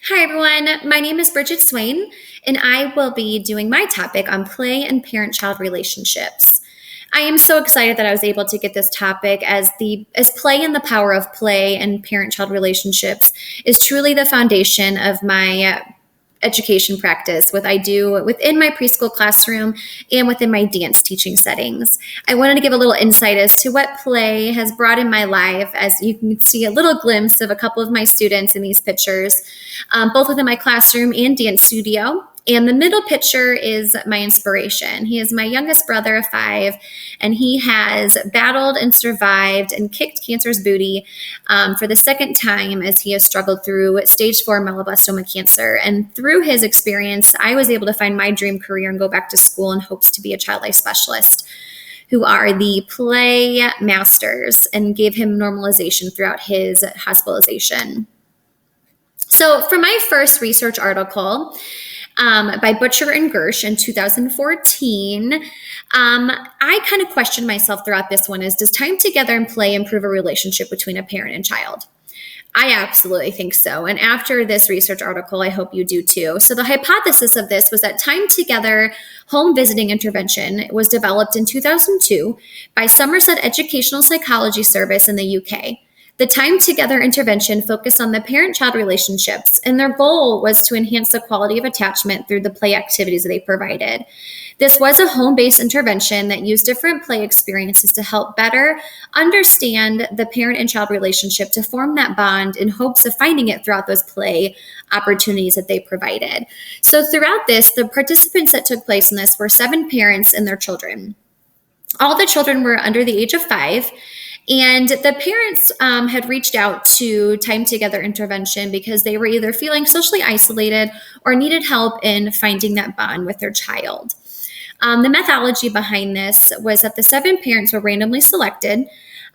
Hi, everyone. My name is Bridget Swain, and I will be doing my topic on play and parent child relationships. I am so excited that I was able to get this topic as play and the power of play and parent child relationships is truly the foundation of my education practice, what I do within my preschool classroom and within my dance teaching settings. I wanted to give a little insight as to what play has brought in my life, as you can see a little glimpse of a couple of my students in these pictures, both within my classroom and dance studio. And the middle picture is my inspiration. He is my youngest brother of 5, and he has battled and survived and kicked cancer's booty for the second time as he has struggled through stage 4 melanoblastoma cancer. And through his experience, I was able to find my dream career and go back to school in hopes to be a child life specialist, who are the play masters, and gave him normalization throughout his hospitalization. So for my first research article, by Butcher and Gersh in 2014. I kind of questioned myself throughout this one does time together and play improve a relationship between a parent and child? I absolutely think so. And after this research article, I hope you do too. So the hypothesis of this was that time together home visiting intervention was developed in 2002 by Somerset Educational Psychology Service in the UK. The time together intervention focused on the parent-child relationships, and their goal was to enhance the quality of attachment through the play activities that they provided. This was a home-based intervention that used different play experiences to help better understand the parent and child relationship, to form that bond in hopes of finding it throughout those play opportunities that they provided. So throughout this, the participants that took place in this were 7 parents and their children. All the children were under the age of 5. And the parents had reached out to Time Together intervention because they were either feeling socially isolated or needed help in finding that bond with their child. The methodology behind this was that the 7 parents were randomly selected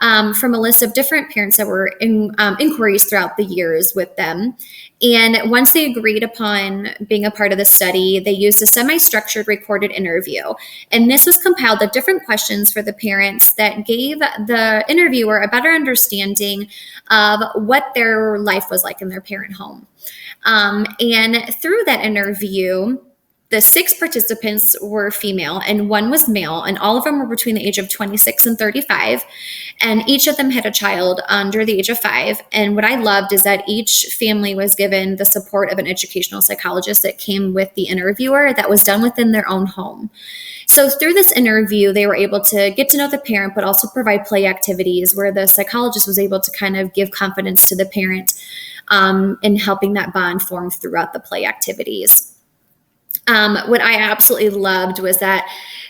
from a list of different parents that were in inquiries throughout the years with them. And once they agreed upon being a part of the study, they used a semi-structured recorded interview. And this was compiled of different questions for the parents that gave the interviewer a better understanding of what their life was like in their parent home. And through that interview, the 6 participants were female and 1 was male, and all of them were between the age of 26 and 35. And each of them had a child under the age of 5. And what I loved is that each family was given the support of an educational psychologist that came with the interviewer, that was done within their own home. So through this interview, they were able to get to know the parent, but also provide play activities where the psychologist was able to kind of give confidence to the parent in helping that bond form throughout the play activities. What I absolutely loved was that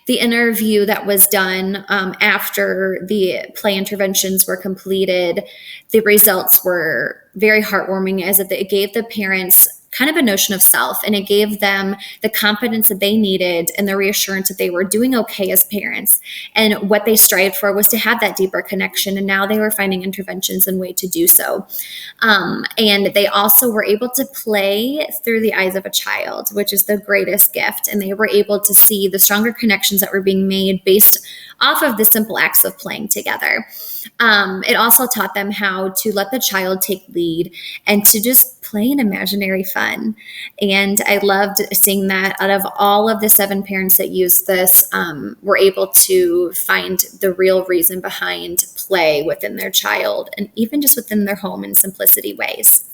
the interview that was done after the play interventions were completed, the results were very heartwarming, as it gave the parents kind of a notion of self, and it gave them the confidence that they needed and the reassurance that they were doing okay as parents. And what they strived for was to have that deeper connection, and now they were finding interventions and way to do so. And they also were able to play through the eyes of a child, which is the greatest gift. And they were able to see the stronger connections that were being made based off of the simple acts of playing together. It also taught them how to let the child take lead and to just play an imaginary fun. And I loved seeing that out of all of the 7 parents that used this, were able to find the real reason behind play within their child, and even just within their home in simplicity ways.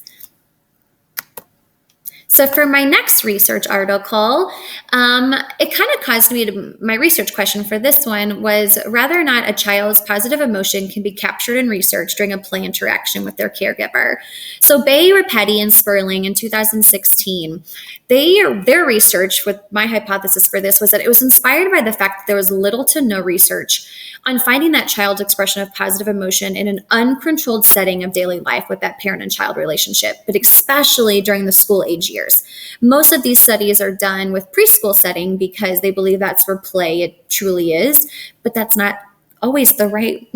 So for my next research article, it kind of caused me to, my research question for this one was whether or not a child's positive emotion can be captured in research during a play interaction with their caregiver. So Bay, Rapetti, and Sperling in 2016, their research, with my hypothesis for this, was that it was inspired by the fact that there was little to no research on finding that child's expression of positive emotion in an uncontrolled setting of daily life with that parent and child relationship, but especially during the school age years. Most of these studies are done with preschool setting because they believe that's where play it truly is, but that's not always the right,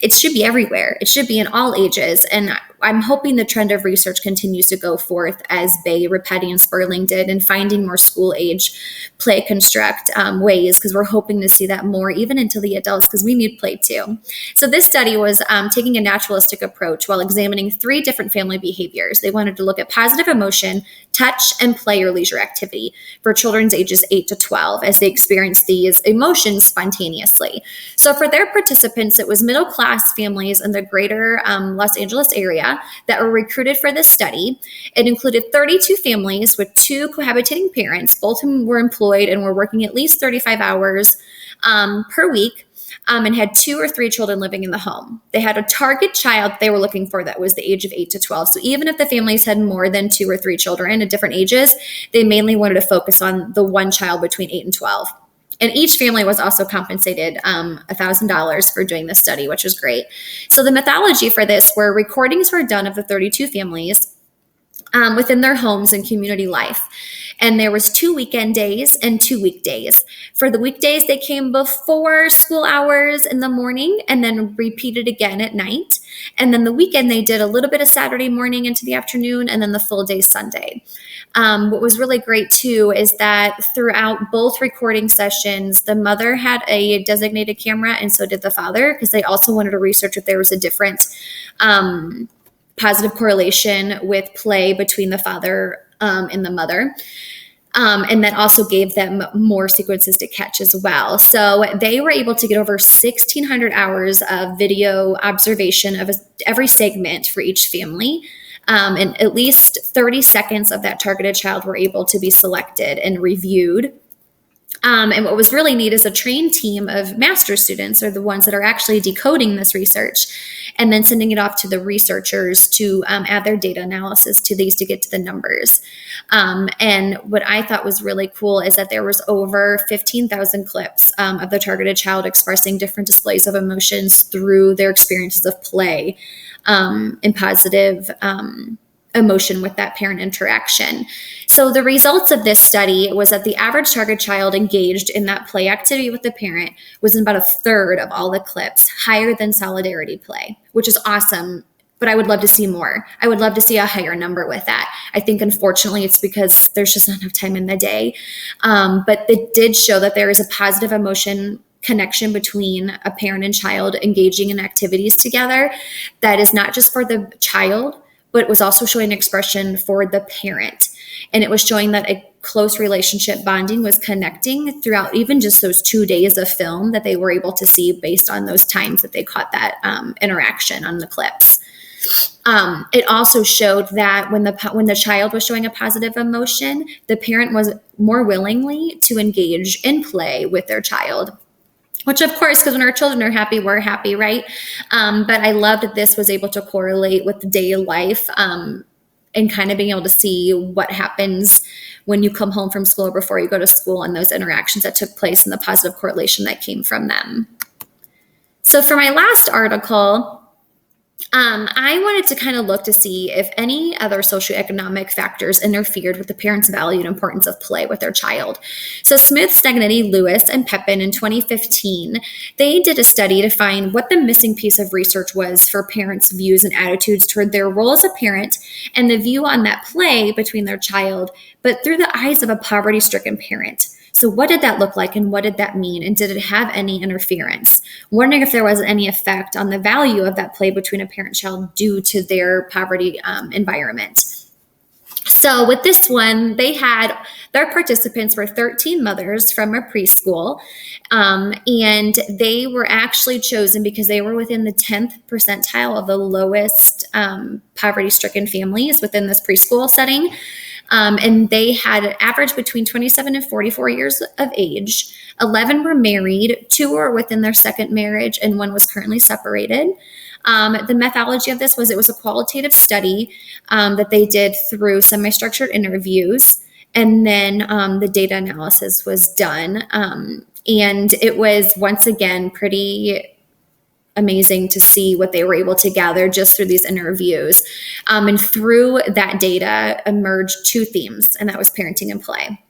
it should be everywhere. It should be in all ages. And I'm hoping the trend of research continues to go forth as Bay, Rapetti, and Sperling did, in finding more school age play construct ways, because we're hoping to see that more even into the adults, because we need play too. So this study was taking a naturalistic approach while examining 3 different family behaviors. They wanted to look at positive emotion, touch, and play or leisure activity for children's ages 8 to 12 as they experience these emotions spontaneously. So for their participants, it was middle-class families in the greater Los Angeles area that were recruited for this study. It included 32 families with 2 cohabitating parents, both of whom were employed and were working at least 35 hours per week. And had 2 or 3 children living in the home. They had a target child they were looking for that was the age of 8 to 12. So even if the families had more than 2 or 3 children at different ages, they mainly wanted to focus on the one child between 8 and 12. And each family was also compensated $1,000 for doing this study, which was great. So the methodology for this were recordings were done of the 32 families within their homes and community life. And there was 2 weekend days and 2 weekdays. For the weekdays, they came before school hours in the morning and then repeated again at night. And then the weekend, they did a little bit of Saturday morning into the afternoon and then the full day Sunday. What was really great too is that throughout both recording sessions, the mother had a designated camera and so did the father, because they also wanted to research if there was a different positive correlation with play between the father and the mother. And that also gave them more sequences to catch as well. So they were able to get over 1,600 hours of video observation of every segment for each family. And at least 30 seconds of that targeted child were able to be selected and reviewed. And what was really neat is a trained team of master students are the ones that are actually decoding this research and then sending it off to the researchers to add their data analysis to these to get to the numbers. And what I thought was really cool is that there was over 15,000 clips of the targeted child expressing different displays of emotions through their experiences of play and positive emotion with that parent interaction. So the results of this study was that the average target child engaged in that play activity with the parent was in about 1/3 of all the clips, higher than solidarity play, which is awesome. But I would love to see more. I would love to see a higher number with that. I think, unfortunately, it's because there's just not enough time in the day. But it did show that there is a positive emotion connection between a parent and child engaging in activities together that is not just for the child, but it was also showing expression for the parent. And it was showing that a close relationship bonding was connecting throughout even just those 2 days of film that they were able to see based on those times that they caught that interaction on the clips. It also showed that when the child was showing a positive emotion, the parent was more willingly to engage in play with their child. Which, of course, because when our children are happy, we're happy, right? But I loved that this was able to correlate with daily life and kind of being able to see what happens when you come home from school or before you go to school and those interactions that took place and the positive correlation that came from them. So for my last article, I wanted to kind of look to see if any other socioeconomic factors interfered with the parents' value and importance of play with their child. So Smith, Stagnetti, Lewis, and Pepin in 2015, they did a study to find what the missing piece of research was for parents' views and attitudes toward their role as a parent and the view on that play between their child, but through the eyes of a poverty-stricken parent. So what did that look like and what did that mean? And did it have any interference? Wondering if there was any effect on the value of that play between a parent and child due to their poverty environment. So with this one, they had their participants were 13 mothers from a preschool, and they were actually chosen because they were within the 10th percentile of the lowest poverty-stricken families within this preschool setting. And they had an average between 27 and 44 years of age. 11 were married, 2 were within their second marriage, and 1 was currently separated. The methodology of this was it was a qualitative study that they did through semi-structured interviews, and then the data analysis was done. And it was, once again, pretty amazing to see what they were able to gather just through these interviews. And through that data emerged 2 themes, and that was parenting and play.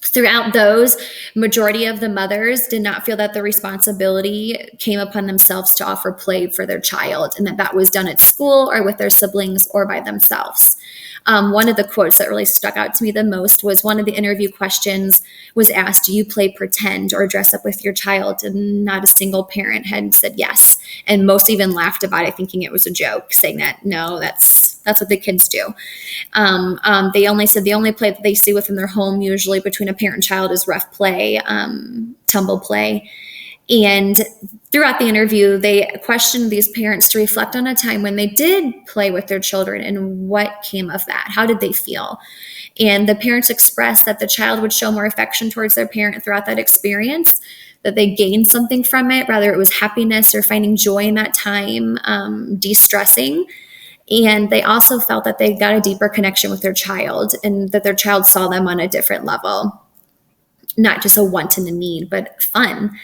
Throughout those, majority of the mothers did not feel that the responsibility came upon themselves to offer play for their child, and that was done at school or with their siblings or by themselves. One of the quotes that really stuck out to me the most was one of the interview questions was asked, do you play pretend or dress up with your child? And not a single parent had said yes. And most even laughed about it, thinking it was a joke, saying that, no, that's what the kids do. They only said the only play that they see within their home, usually between a parent and child, is rough play, tumble play. And throughout the interview, they questioned these parents to reflect on a time when they did play with their children and what came of that. How did they feel? And the parents expressed that the child would show more affection towards their parent throughout that experience, that they gained something from it, whether it was happiness or finding joy in that time, de-stressing. And they also felt that they got a deeper connection with their child and that their child saw them on a different level, not just a want and a need, but fun.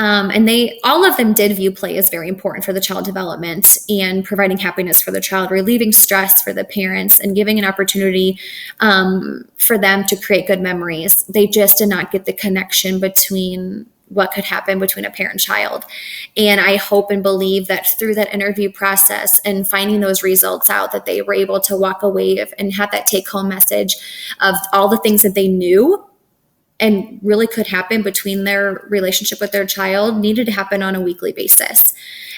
And all of them did view play as very important for the child development and providing happiness for the child, relieving stress for the parents, and giving an opportunity for them to create good memories. They just did not get the connection between what could happen between a parent and child. And I hope and believe that through that interview process and finding those results out, that they were able to walk away and have that take-home message of all the things that they knew and really could happen between their relationship with their child needed to happen on a weekly basis.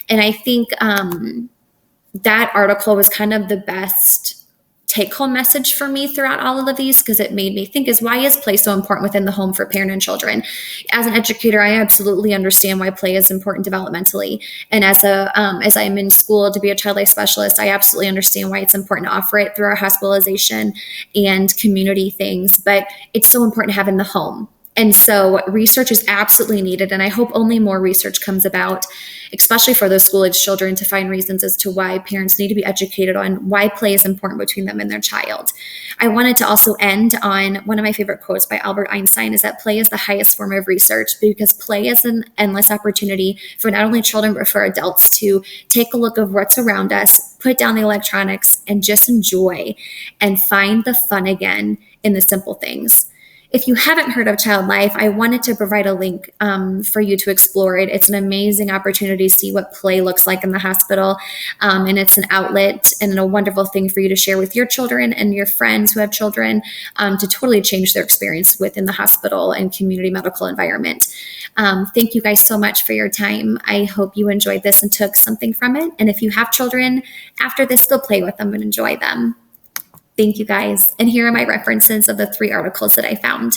And I think that article was kind of the best take-home message for me throughout all of these, because it made me think, why is play so important within the home for parent and children? As an educator, I absolutely understand why play is important developmentally. And as I'm in school to be a child life specialist, I absolutely understand why it's important to offer it through our hospitalization and community things. But it's so important to have in the home. And so research is absolutely needed. And I hope only more research comes about, especially for those school-age children, to find reasons as to why parents need to be educated on why play is important between them and their child. I wanted to also end on one of my favorite quotes by Albert Einstein, is that play is the highest form of research, because play is an endless opportunity for not only children, but for adults to take a look of what's around us, put down the electronics, and just enjoy and find the fun again in the simple things. If you haven't heard of Child Life, I wanted to provide a link for you to explore it. It's an amazing opportunity to see what play looks like in the hospital. And it's an outlet and a wonderful thing for you to share with your children and your friends who have children, to totally change their experience within the hospital and community medical environment. Thank you guys so much for your time. I hope you enjoyed this and took something from it. And if you have children, after this, go play with them and enjoy them. Thank you guys. And here are my references of the 3 articles that I found.